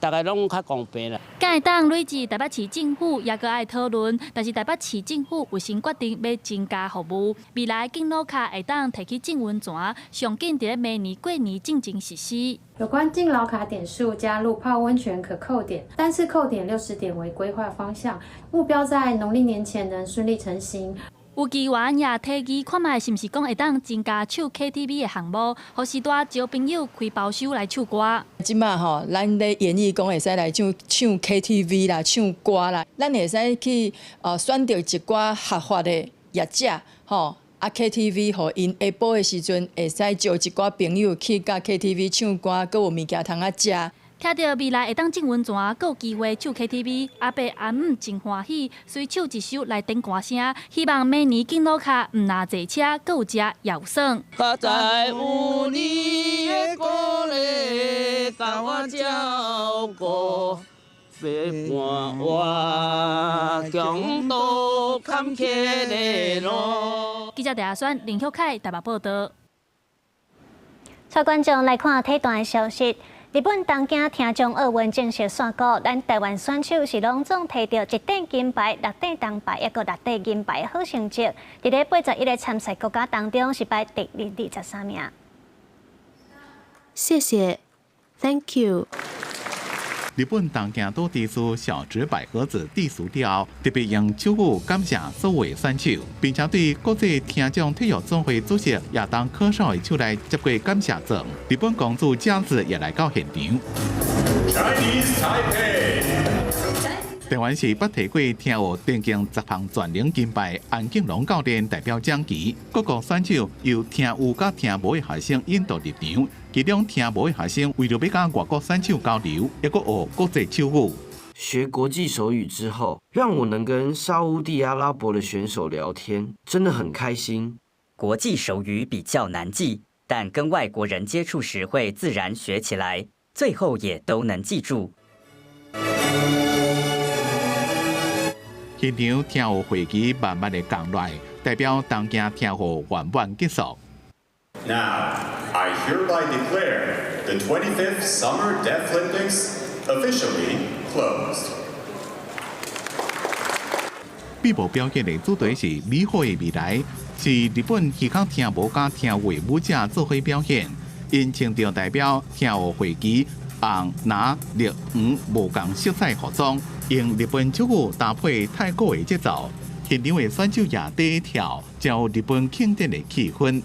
大概拢较公平啦。敢会当累积台北市政府也搁爱讨论，但是台北市政府有先决定要增加服务，未来敬老卡会当摕去浸温泉，上紧伫咧明年过年进前实施。有关敬老卡点数加入泡温泉可扣点，单次扣点60点为规划方向，目标在农历年前能顺利成行。有议员也提议，看卖是毋是讲会当增加唱 KTV 的项目，或是带招朋友开包厢来唱歌。即马吼，咱咧建议讲会使来唱 KTV 啦，唱歌啦，咱会使去选择一寡合法的业者吼。KTV 互因下晡的时阵会使招一寡朋友去甲 KTV 唱歌，搁有物件通啊食。听到未来会当进温泉，阁有机会唱 KTV， 阿伯阿姆真欢喜，随唱一首来顶歌声，希望明年敬老卡毋若坐车，阁有食也有爽。好在有你的鼓励，甲我照顾，陪伴我强度坎坷的路。记者陈亚轩、林秀凯台北报道。带观众来看体坛的消息。日本东京听将奥运正式宣告，咱台湾选手是隆重摕到1块金牌、6块铜牌，一个6块银牌的好成绩。伫咧81个参赛国家当中，是排第23名。谢谢 ，Thank you。日本东京都地区小直百合子地俗调，特别用手语感谢所有选手，并且对国际听障体育总会主席亚当科少的手来接过感谢状。日本公主佳子也来到现场。台湾是捌提过听学电竞10项全能金牌安敬龙教练代表奖旗，各国选手由听有甲听无的学生引导入场。其中听无的学生为了要甲外国选手交流，也阁学国际手语。学国际手语之后，让我能跟沙烏地阿拉伯的选手聊天，真的很开心。国际手语比较难记，但跟外国人接触时会自然学起来，最后也都能记住。现场听学会期慢慢的降落，代表东京听学圆满结束。Now, I hereby declare the 25th Summer Deaf Olympics officially closed. 闭幕表演的主题是“美好的未来”，是日本耳孔听无甲听话舞者做伙表演。因穿着代表听学会旗红、蓝、绿、黄无同色彩服装，用日本手语搭配泰国的节奏，现场的选手也第一跳，将有日本庆典的气氛。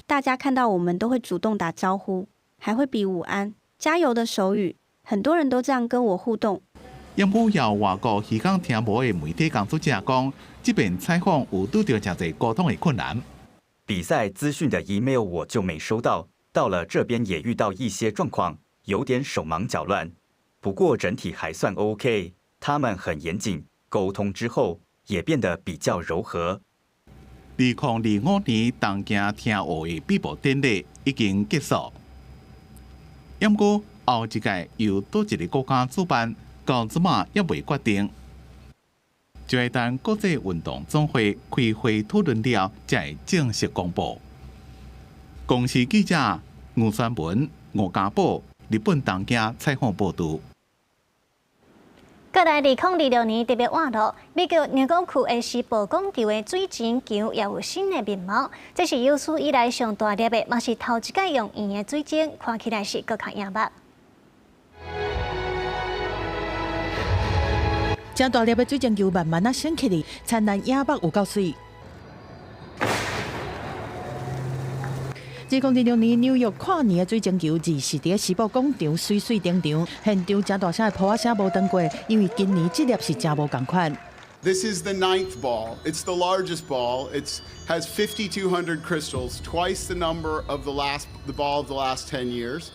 大家看到我们都会主动打招呼，还会比午安、加油的手语，很多人都这样跟我互动。因有有外国耳孔听无的媒体工作者讲，这边采访有拄到真侪沟通的困难。比赛资讯的 email 我就没收到，到了这边也遇到一些状况，有点手忙脚乱。不过整体还算 OK， 他们很严谨，沟通之后也变得比较柔和。2025年东京听学的闭幕典礼已经结束，不过后一届由多一个国家主办，到即马也未决定。就会等国际运动总会开会讨论了，才会正式公布。公司记者吴宣文、吴家宝，日本东京采访报道。过来2026年特别活络，美国牛港区的世博广场的水晶球也有新的面貌。这是有史以来上大粒的，嘛是头一届用圆的水晶，看起来是更较硬目。正大粒的水晶球慢慢升起来，灿烂眼目有够水。2026年纽约跨年的水晶球，是伫世博广场水水登场，现场真大声的破声无断过，因为今年这粒是真无共款。This is the 9th ball. It's the largest ball. It has 5,200 crystals, twice the number of the ball of the last 10 years.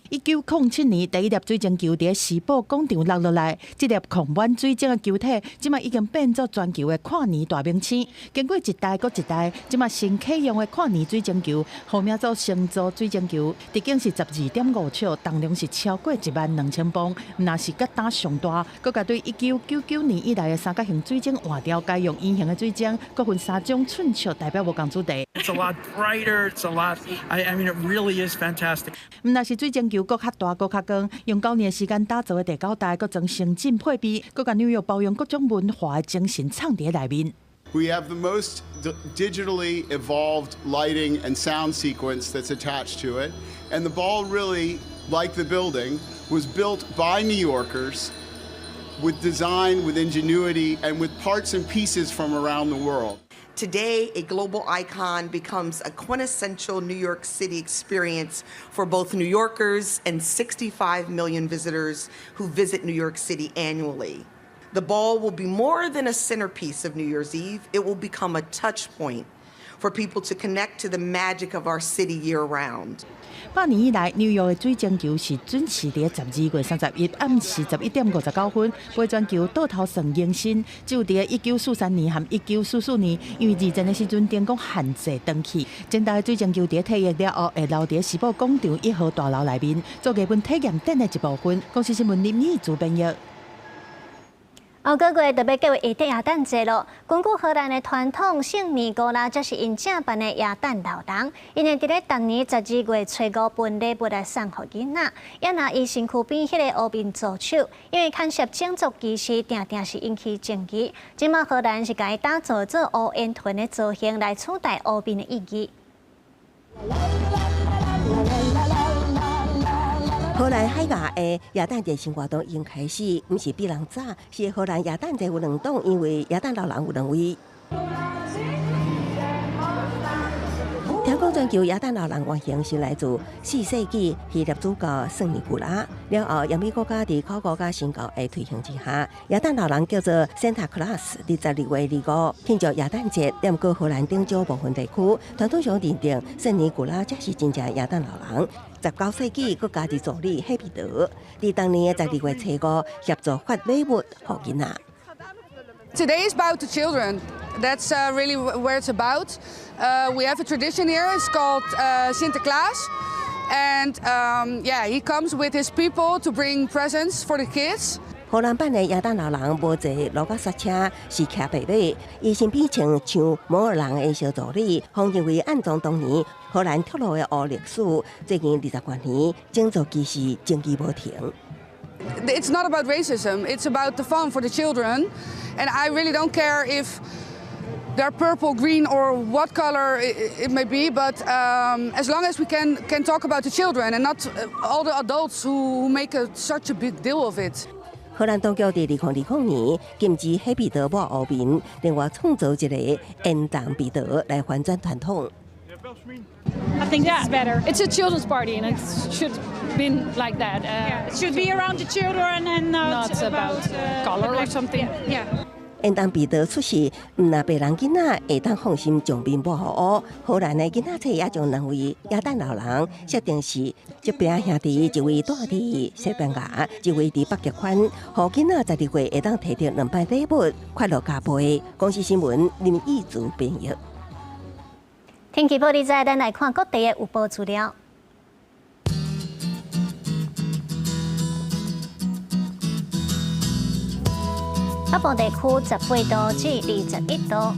1907年第一粒水晶球伫世博广场落来，这粒矿满水晶的球体，即马已经变作全球的跨年大明星。经过一代搁一代，即马新启用的跨年水晶球，号名做星座水晶球，直径是12.5尺，重量是超过12000磅。那是甲打上大，搁甲对1999年以来的三角形水晶换掉，改用圆形的水晶，搁分3种寸尺，代表无同主题。It's a lot brighter. It's a lot. I mean, it really is fantastic. 那是水晶球搁较大、搁较光，用9年的时间打造的第9代，搁装先进配备，搁甲纽约包容各种文化的精神藏伫内面。We have the most digitally evolved lighting and sound sequence that's attached to it, and the ball really, like the building, was built by New Yorkers with design, with ingenuity, and with parts and pieces from around the world. Today, a global icon becomes a quintessential New York City experience for both New Yorkers and 65 million visitors who visit New York City annually. The ball will be more than a centerpiece of New Year's Eve. It will become a touch point for people to connect to the magic of our city year-round. 8年以来，纽约的水晶球是准时伫12月31日暗时11点59分，杯砖球倒头算迎新，只有伫1943年和1944年，因为二战的时阵电工限制登去。前代的水晶球伫退役了后，会留伫时报广场1号大楼内面，做基本体验展的一部分。公司新闻林义主编译。后个月特别计划伊的耶诞节咯。根据荷兰的传统，圣尼古拉则是因正办的耶诞老人，因会伫咧逐年12月初5分礼物来送互囡仔，也拿伊身躯边迄个乌面做手，因为牵涉种族歧视，定定是引起争议。即马荷兰是甲伊打造做乌烟豚的造型来取代乌面的意义。荷兰海牙的耶诞节生活动已经开始，不是比人早，是荷兰耶诞节有2档，因为耶诞老人有2位。听讲全球耶诞老人原型是来自4世纪希腊主教圣尼古拉，了后亚美国家伫考古家新教的推行之下，耶诞老人叫做 Santa Claus， 伫12月25庆祝耶诞节。连过荷兰顶少部分地区，传统上认定圣尼古拉才是真正耶诞老人。19世纪，佮加入助理希彼得，伫当年的12月初5协助发礼物互囡仔。Today is about the children. That's really where it's about. We have a tradition here. It's called Sinterklaas, and he comes with his people to bring presents for the kids. 荷兰版的耶诞老人无坐路甲刹车，是骑白马，伊身边穿像摩尔人的小助理，方认为按照当年荷兰铁路的黑历史，最近20多年种族歧视争议无停。It's not about racism. It's about the fun for the children, and I really don't care if they're purple, green, or what color it may be. But as long as we can talk about the children and not all the adults who make such a big deal of it. 荷兰当局伫2020年禁止黑彼得抹黑面，另外创造一个烟弹彼得来反转传统。I think it's better. It's a children's party, and it should be like that. It should be around the children and not about color or something. Yeah. 烟弹彼得出世，唔那白人囡仔会当放心将面抹互乌。荷兰的囡仔册也将2位耶诞老人设定是这边兄弟一位住伫西班牙，一位伫北极圈，互囡仔12月会当摕到2摆礼物，快乐加倍。公司新闻林义主编译。天气报道在，咱来看各地的预报资料。北部地区18度至21度，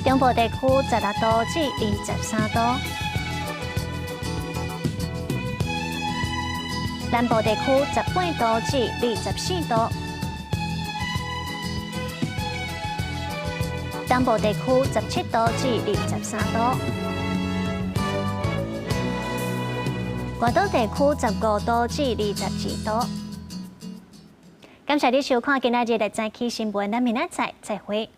中部地区16度至23度，南部地区18度至24度，东部地区17度至23度。外岛地区15度至22度。感谢你收看今仔日的早起新闻，咱明仔载再会。